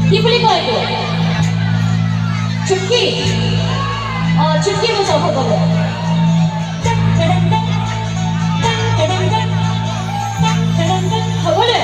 কি বুলি কয় এইটো চুটকি চুটকি বজাব সকলোৱে হ'বনে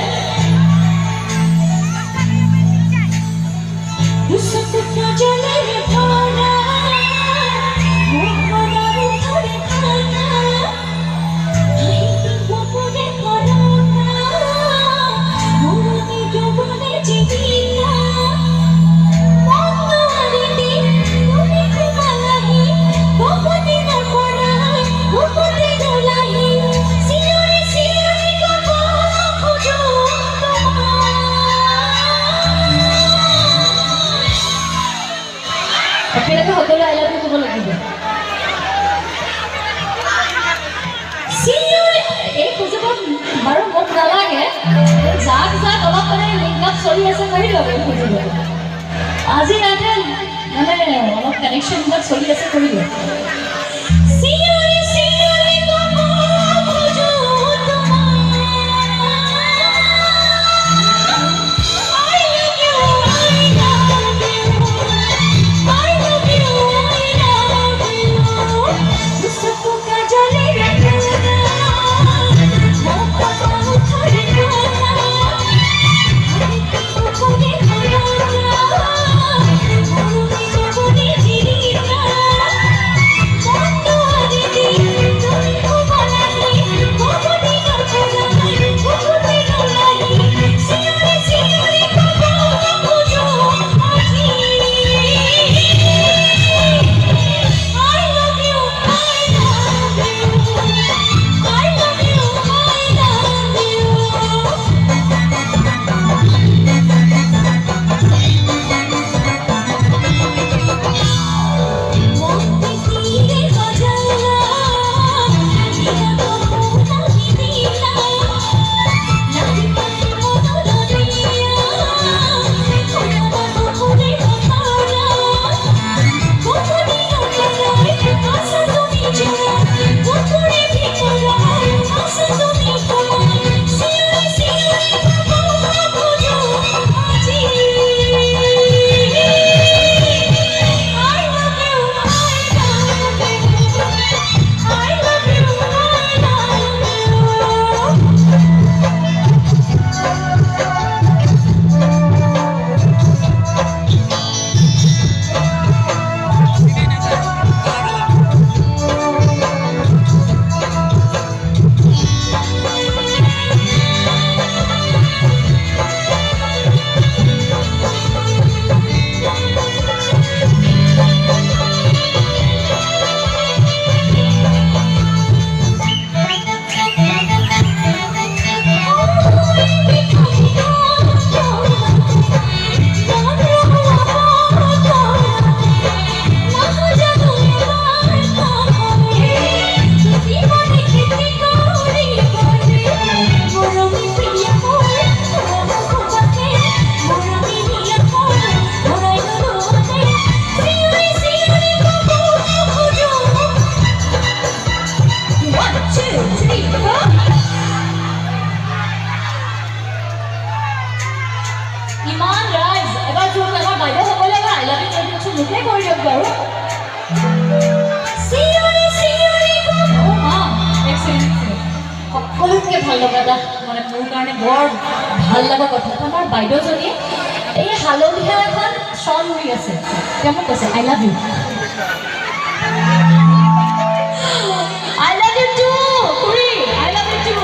একেলগে সকলোৱে আই লাভ ইউ ক'ব লাগিব এই খুজিব বাৰু মোক নালাগে যাক যাক অলপ মানে লিংক চলি আছে কৰি ল'ব এই খুজিব আজি ইয়াতে মানে অলপ কানেকশ্যনবিলাক চলি আছে কৰি ল'ব ইমান ৰাইজ এবাৰ যোন আমাৰ বাইদেউসকলে এবাৰ আই লাভ ইউ কৈ দিয়কচোন মুখে কৰি দিয়ক বাৰু সকলোতকৈ ভাল লগা এটা মানে মোৰ কাৰণে বৰ ভাল লগা কথা আমাৰ বাইদেউজনীয়ে এই হালধীয়া এখন শ্বল উৰি আছে তেওঁ মোক কৈছে I love you I love you too খুৰী আই লাভ ইউ টু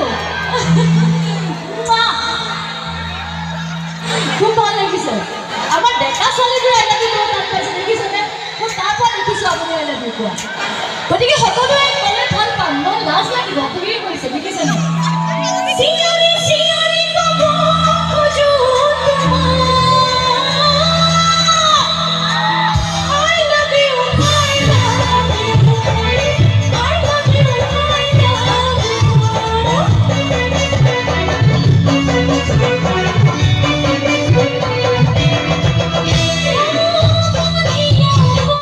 খুব ভাল লাগিছে আমাৰ ডেকা ছোৱালীবোৰে আই লাভ ইউ বহুত ভাল পাইছে দেখিছেনে মই তাৰ পৰা দেখিছোঁ আপুনি আই লাভ ইউ কোৱা গতিকে সকলোৱে ক'লে ভাল পাম মই লাজ লাগিব